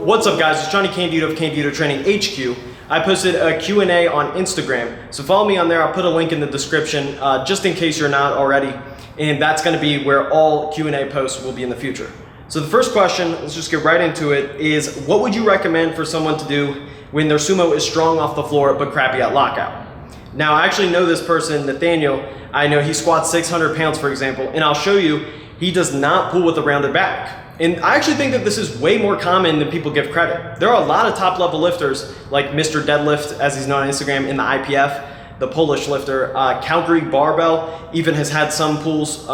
What's up guys, it's Johnny Candido of Candido Training HQ. I posted a Q&A on Instagram, so follow me on there. I'll put a link in the description just in case you're not already, and that's going to be where all Q&A posts will be in the future. So the first question, let's just get right into it, is what would you recommend for someone to do when their sumo is strong off the floor but crappy at lockout? Now I actually know this person, Nathaniel. I know he squats 600 pounds for example, and I'll show you he does not pull with a rounded back. And I actually think that this is way more common than people give credit. There are a lot of top level lifters like Mr. Deadlift, as he's known on Instagram, in the IPF, the Polish lifter. Calgary Barbell even has had some pulls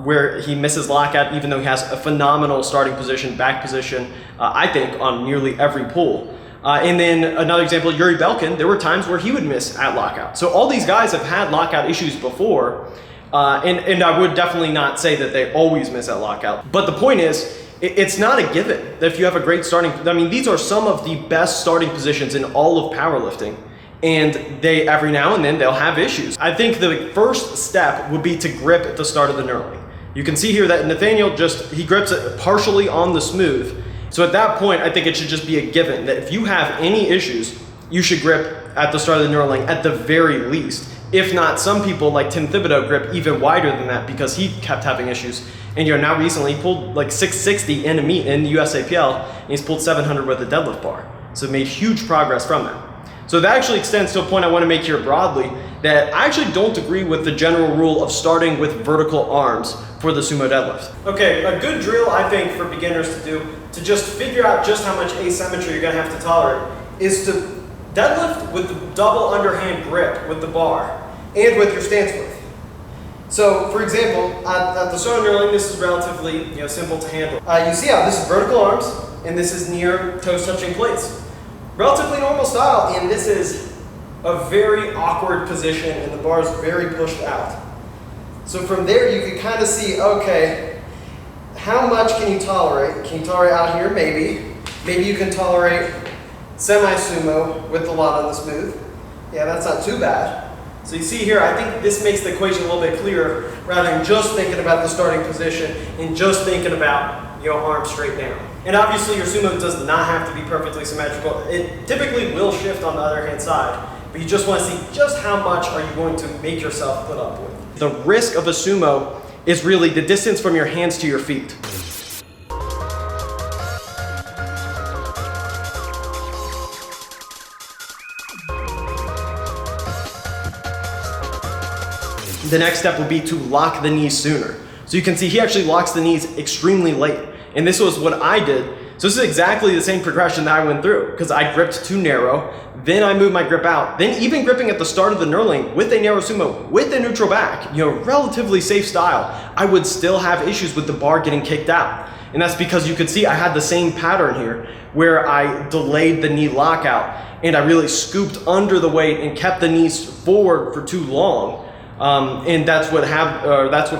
where he misses lockout even though he has a phenomenal starting position, back position, I think, on nearly every pull. And then another example, Yuri Belkin, there were times where he would miss at lockout. So all these guys have had lockout issues before, and I would definitely not say that they always miss at lockout. But the point is, it's not a given that if you have a great starting, I mean, these are some of the best starting positions in all of powerlifting, and they, every now and then, they'll have issues. I think the first step would be to grip at the start of the knurling. You can see here that Nathaniel he grips it partially on the smooth. So at that point, I think it should just be a given that if you have any issues, you should grip at the start of the knurling at the very least. If not, some people like Tim Thibodeau grip even wider than that because he kept having issues. And now recently he pulled like 660 in a meet in the USAPL, and he's pulled 700 with a deadlift bar. So made huge progress from that. So that actually extends to a point I want to make here broadly, that I actually don't agree with the general rule of starting with vertical arms for the sumo deadlift. Okay, a good drill I think for beginners to do to just figure out just how much asymmetry you're going to have to tolerate is to deadlift with the double underhand grip with the bar and with your stance width. So, for example, at the start of knurling, this is relatively simple to handle. You see how this is vertical arms, and this is near toes touching plates. Relatively normal style, and this is a very awkward position, and the bar is very pushed out. So from there, you can kind of see, okay, how much can you tolerate? Can you tolerate out here? Maybe. Maybe you can tolerate semi-sumo with a lot on the smooth. Yeah, that's not too bad. So you see here, I think this makes the equation a little bit clearer rather than just thinking about the starting position and just thinking about arms straight down. And obviously your sumo does not have to be perfectly symmetrical. It typically will shift on the other hand side, but you just want to see just how much are you going to make yourself put up with. The risk of a sumo is really the distance from your hands to your feet. The next step will be to lock the knees sooner. So you can see he actually locks the knees extremely late. And this was what I did. So this is exactly the same progression that I went through because I gripped too narrow, then I moved my grip out. Then even gripping at the start of the knurling with a narrow sumo, with a neutral back, relatively safe style, I would still have issues with the bar getting kicked out. And that's because you could see I had the same pattern here where I delayed the knee lockout and I really scooped under the weight and kept the knees forward for too long. And that's what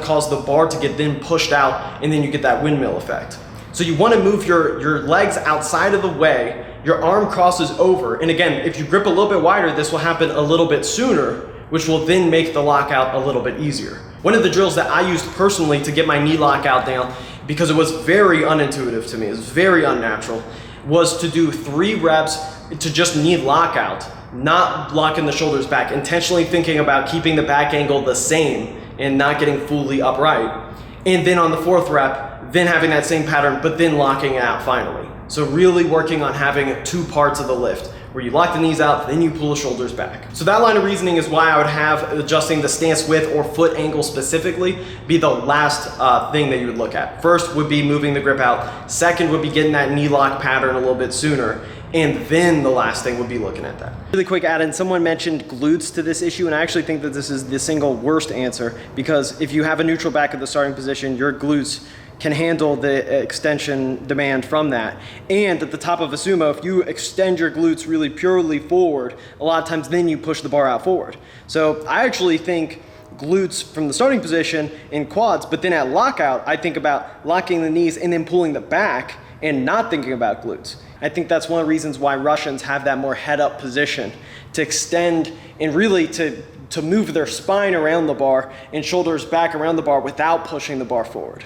caused the bar to get then pushed out, and then you get that windmill effect. So you want to move your legs outside of the way, your arm crosses over, and again, if you grip a little bit wider, this will happen a little bit sooner, which will then make the lockout a little bit easier. One of the drills that I used personally to get my knee lockout down, because it was very unintuitive to me, it was very unnatural, was to do 3 reps to just knee lockout. Not locking the shoulders back, intentionally thinking about keeping the back angle the same and not getting fully upright. And then on the 4th rep, then having that same pattern, but then locking it out finally. So really working on having 2 parts of the lift, where you lock the knees out, then you pull the shoulders back. So that line of reasoning is why I would have adjusting the stance width or foot angle specifically be the last thing that you would look at. First would be moving the grip out. Second would be getting that knee lock pattern a little bit sooner. And then the last thing would be looking at that. Really quick add-in, someone mentioned glutes to this issue, and I actually think that this is the single worst answer, because if you have a neutral back at the starting position, your glutes can handle the extension demand from that. And at the top of a sumo, if you extend your glutes really purely forward, a lot of times then you push the bar out forward. So I actually think glutes from the starting position in quads, but then at lockout, I think about locking the knees and then pulling the back and not thinking about glutes. I think that's one of the reasons why Russians have that more head up position, to extend and really to move their spine around the bar and shoulders back around the bar without pushing the bar forward.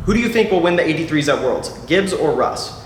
Who do you think will win the 83s at Worlds, Gibbs or Russ?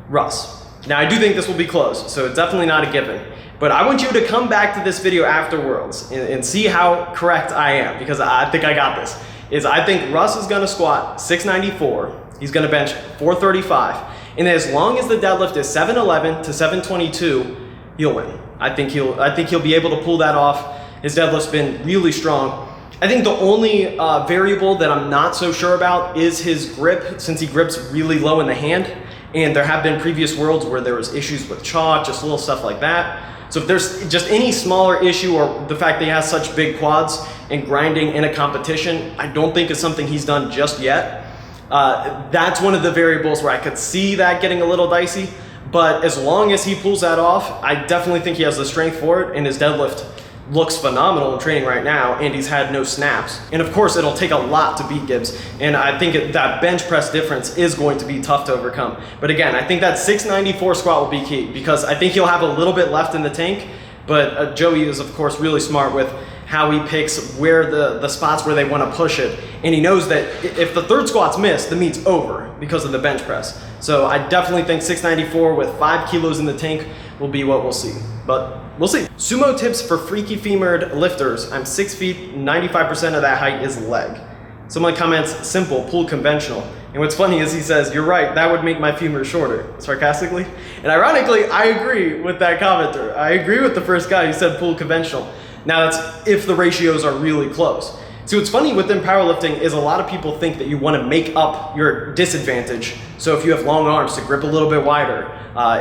Russ. Now I do think this will be close, so it's definitely not a given. But I want you to come back to this video after Worlds and see how correct I am, because I think I got this. I think Russ is gonna squat 694, he's gonna bench 435, and as long as the deadlift is 711 to 722, he'll win. I think he'll be able to pull that off. His deadlift's been really strong. I think the only variable that I'm not so sure about is his grip, since he grips really low in the hand, and there have been previous Worlds where there was issues with chalk, just little stuff like that. So if there's just any smaller issue, or the fact that he has such big quads and grinding in a competition, I don't think is something he's done just yet. That's one of the variables where I could see that getting a little dicey, but as long as he pulls that off, I definitely think he has the strength for it, and his deadlift looks phenomenal in training right now, and he's had no snaps. And of course, it'll take a lot to beat Gibbs, and I think that bench press difference is going to be tough to overcome. But again, I think that 694 squat will be key, because I think he'll have a little bit left in the tank, but Joey is of course really smart with how he picks where the spots where they want to push it, and he knows that if the third squat's missed, the meet's over because of the bench press. So I definitely think 694 with 5 kilos in the tank will be what we'll see, but we'll see. Sumo tips for freaky femured lifters. I'm 6 feet, 95% of that height is leg. Someone comments, simple, pull conventional. And what's funny is he says, you're right, that would make my femur shorter, sarcastically. And ironically, I agree with that commenter. I agree with the first guy who said pull conventional. Now that's if the ratios are really close. See, what's funny within powerlifting is a lot of people think that you want to make up your disadvantage. So if you have long arms, to grip a little bit wider,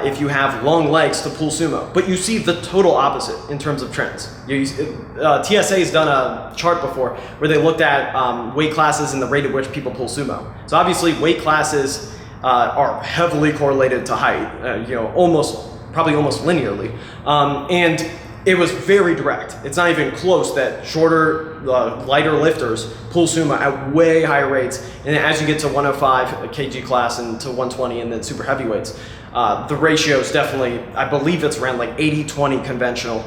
if you have long legs, to pull sumo. But you see the total opposite in terms of trends. TSA has done a chart before where they looked at weight classes and the rate at which people pull sumo. So obviously weight classes are heavily correlated to height, probably almost linearly. And it was very direct. It's not even close that shorter, lighter lifters pull sumo at way higher rates. And as you get to 105 kg class and to 120 and then super heavyweights, the ratio is definitely, I believe it's around like 80-20 conventional,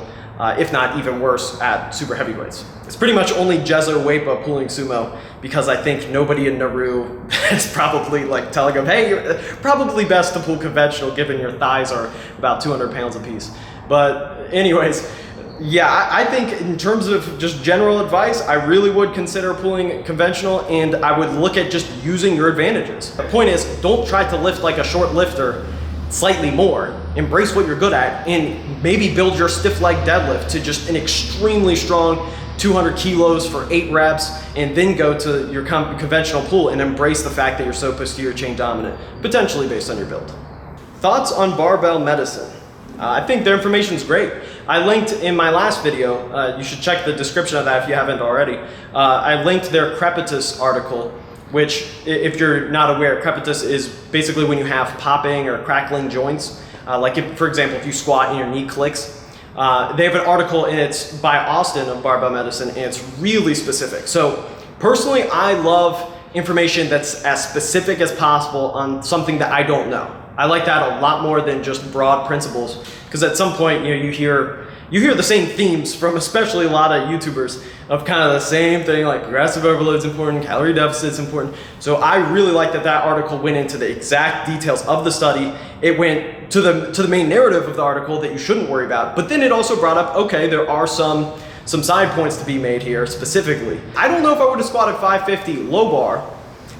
if not even worse at super heavyweights. It's pretty much only Jezo Wepa pulling sumo, because I think nobody in Nauru is probably like telling him, hey, you're probably best to pull conventional given your thighs are about 200 pounds apiece. But anyways, yeah, I think in terms of just general advice, I really would consider pulling conventional, and I would look at just using your advantages. The point is, don't try to lift like a short lifter slightly more. Embrace what you're good at, and maybe build your stiff leg deadlift to just an extremely strong 200 kilos for 8 reps, and then go to your conventional pull and embrace the fact that you're so posterior chain dominant, potentially based on your build. Thoughts on barbell medicine? I think their information is great. I linked in my last video, you should check the description of that if you haven't already. I linked their crepitus article, which, if you're not aware, crepitus is basically when you have popping or crackling joints. Like if, for example, if you squat and your knee clicks. They have an article, and it's by Austin of Barbell Medicine, and it's really specific. So personally, I love information that's as specific as possible on something that I don't know. I like that a lot more than just broad principles, because at some point, you hear the same themes from especially a lot of YouTubers of kind of the same thing, like progressive overload is important, calorie deficit is important. So I really like that article went into the exact details of the study. It went to the main narrative of the article that you shouldn't worry about, but then it also brought up, okay, there are some side points to be made here specifically. I don't know if I would have squatted 550 low bar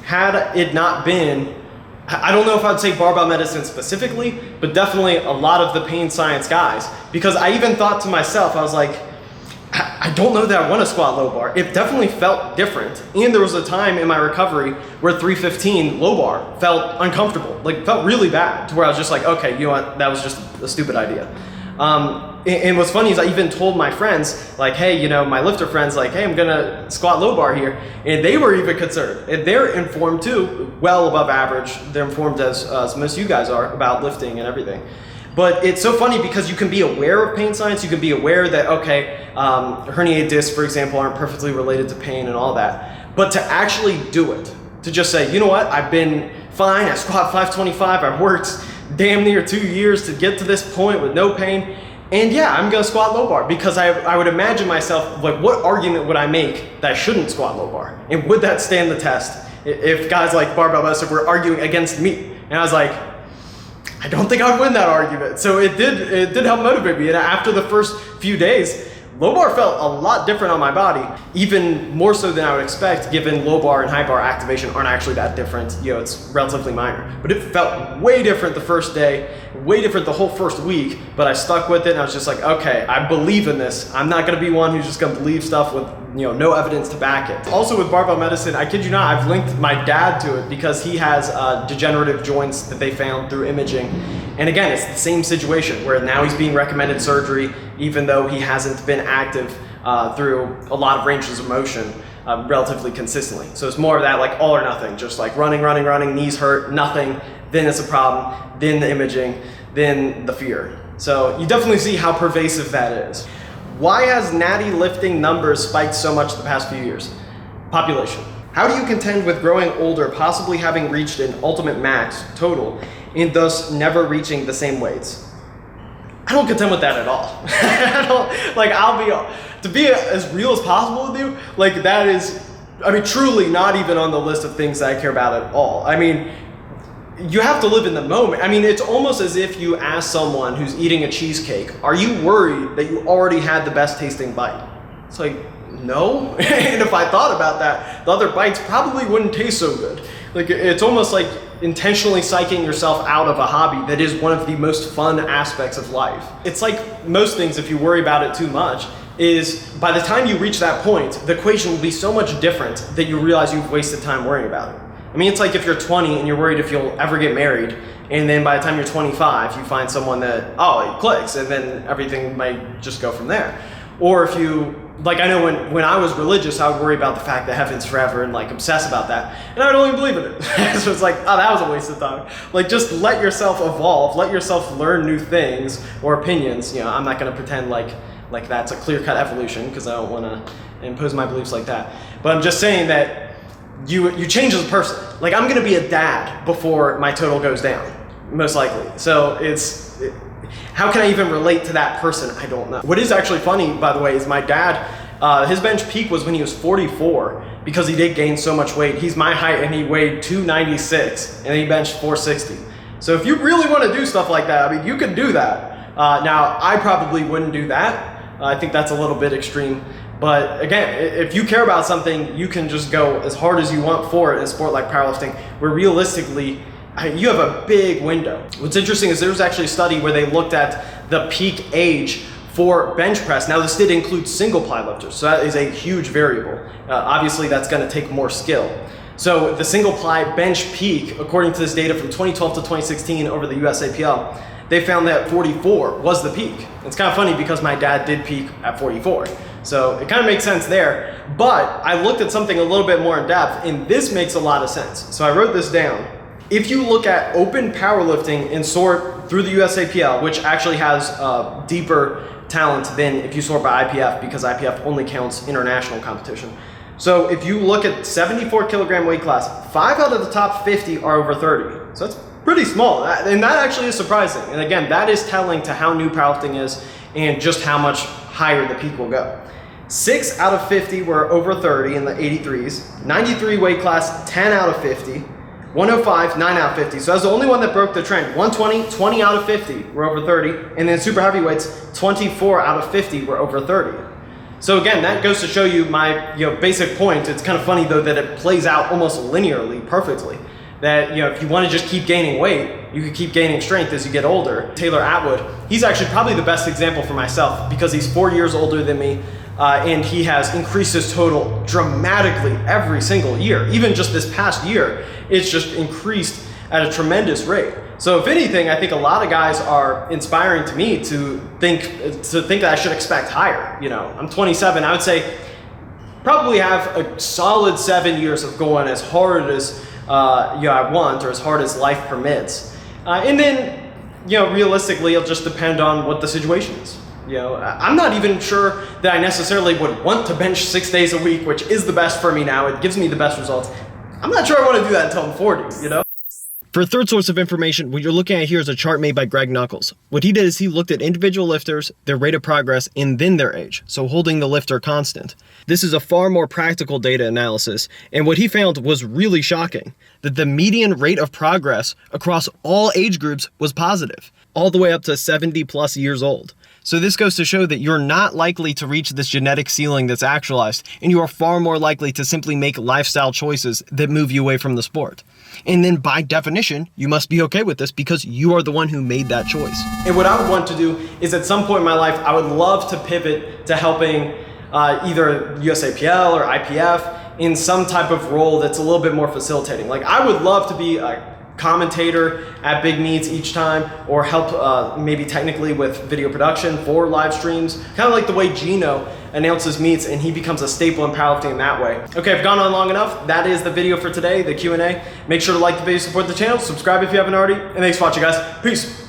had it not been, I don't know if I'd say barbell medicine specifically, but definitely a lot of the pain science guys, because I even thought to myself, I was like, I don't know that I want to squat low bar. It definitely felt different. And there was a time in my recovery where 315 low bar felt uncomfortable, like felt really bad, to where I was just like, okay, you know what, that was just a stupid idea. And what's funny is I even told my friends, like, hey, my lifter friends, like, hey, I'm gonna squat low bar here. And they were even concerned. And they're informed too, well above average. They're informed as most of you guys are about lifting and everything. But it's so funny because you can be aware of pain science. You can be aware that, okay, herniated discs, for example, aren't perfectly related to pain and all that. But to actually do it, to just say, you know what, I've been fine, I squat 525, I've worked damn near 2 years to get to this point with no pain. And yeah, I'm gonna squat low bar, because I would imagine myself, like, what argument would I make that I shouldn't squat low bar? And would that stand the test? if guys like Barbell Medicine were arguing against me. And I was like, I don't think I'd win that argument. So it did help motivate me. And after the first few days, low bar felt a lot different on my body, even more so than I would expect, given low bar and high bar activation aren't actually that different. It's relatively minor. But it felt way different the first day, way different the whole first week, but I stuck with it and I was just like, okay, I believe in this. I'm not gonna be one who's just gonna believe stuff with no evidence to back it. Also with Barbell Medicine, I kid you not, I've linked my dad to it because he has degenerative joints that they found through imaging. And again, it's the same situation where now he's being recommended surgery, even though he hasn't been active through a lot of ranges of motion relatively consistently. So it's more of that like all or nothing, just like running, knees hurt, nothing, then it's a problem, then the imaging, then the fear. So you definitely see how pervasive that is. Why has natty lifting numbers spiked so much the past few years? Population. How do you contend with growing older, possibly having reached an ultimate max total, and thus never reaching the same weights? I don't contend with that at all. To be as real as possible with you, like that is, truly not even on the list of things that I care about at all. You have to live in the moment. It's almost as if you ask someone who's eating a cheesecake, are you worried that you already had the best tasting bite? It's like, no. And if I thought about that, the other bites probably wouldn't taste so good. Like, it's almost like intentionally psyching yourself out of a hobby that is one of the most fun aspects of life. It's like most things, if you worry about it too much, is by the time you reach that point, the equation will be so much different that you realize you've wasted time worrying about it. It's like if you're 20 and you're worried if you'll ever get married, and then by the time you're 25, you find someone that, it clicks, and then everything might just go from there. Or if you, I know when I was religious, I would worry about the fact that heaven's forever and obsess about that, and I would only believe in it. So it's like, that was a waste of time. Just let yourself evolve, let yourself learn new things or opinions. I'm not gonna pretend like that's a clear-cut evolution, because I don't wanna impose my beliefs like that. But I'm just saying that you change as a person. I'm gonna be a dad before my total goes down, most likely. So how can I even relate to that person? I don't know. What is actually funny, by the way, is my dad, his bench peak was when he was 44, because he did gain so much weight. He's my height and he weighed 296 and he benched 460. So if you really want to do stuff like that, you can do that. Now, I probably wouldn't do that. I think that's a little bit extreme. But again, if you care about something, you can just go as hard as you want for it in a sport like powerlifting, where realistically, you have a big window. What's interesting is there was actually a study where they looked at the peak age for bench press. Now this did include single ply lifters, so that is a huge variable. Obviously that's gonna take more skill. So the single ply bench peak, according to this data from 2012 to 2016 over the USAPL, they found that 44 was the peak. It's kind of funny because my dad did peak at 44. So it kind of makes sense there, but I looked at something a little bit more in depth, and this makes a lot of sense. So I wrote this down. If you look at open powerlifting and sort through the USAPL, which actually has deeper talent than if you sort by IPF, because IPF only counts international competition. So if you look at 74 kilogram weight class, 5 out of the top 50 are over 30. So that's pretty small, and that actually is surprising. And again, that is telling to how new powerlifting is and just how much higher the peak will go. 6 out of 50 were over 30 in the 83s, 93 weight class, 10 out of 50, 105, 9 out of 50. So that's the only one that broke the trend. 120, 20 out of 50 were over 30, and then super heavyweights, 24 out of 50 were over 30. So again, that goes to show you my basic point. It's kind of funny though that it plays out almost linearly, perfectly. That if you want to just keep gaining weight, you could keep gaining strength as you get older. Taylor Atwood, he's actually probably the best example for myself because he's 4 years older than me. And he has increased his total dramatically every single year. Even just this past year, it's just increased at a tremendous rate. So if anything, I think a lot of guys are inspiring to me to think that I should expect higher. I'm 27, I would say probably have a solid 7 years of going as hard as I want, or as hard as life permits. And then, realistically, it'll just depend on what the situation is. I'm not even sure that I necessarily would want to bench 6 days a week, which is the best for me now. It gives me the best results. I'm not sure I want to do that until I'm 40, For a third source of information, what you're looking at here is a chart made by Greg Nuckols. What he did is he looked at individual lifters, their rate of progress, and then their age, so holding the lifter constant. This is a far more practical data analysis, and what he found was really shocking, that the median rate of progress across all age groups was positive, all the way up to 70 plus years old. So this goes to show that you're not likely to reach this genetic ceiling that's actualized, and you are far more likely to simply make lifestyle choices that move you away from the sport. And then by definition, you must be okay with this because you are the one who made that choice. And what I would want to do is at some point in my life, I would love to pivot to helping either USAPL or IPF in some type of role that's a little bit more facilitating. Like I would love to be a commentator at big meets each time, or help maybe technically with video production for live streams, kind of like the way Gino announces meets and he becomes a staple in powerlifting in that way. Okay, I've gone on long enough. That is the video for today, the Q&A. Make sure to like the video, support the channel, subscribe if you haven't already, and thanks for watching, guys. Peace.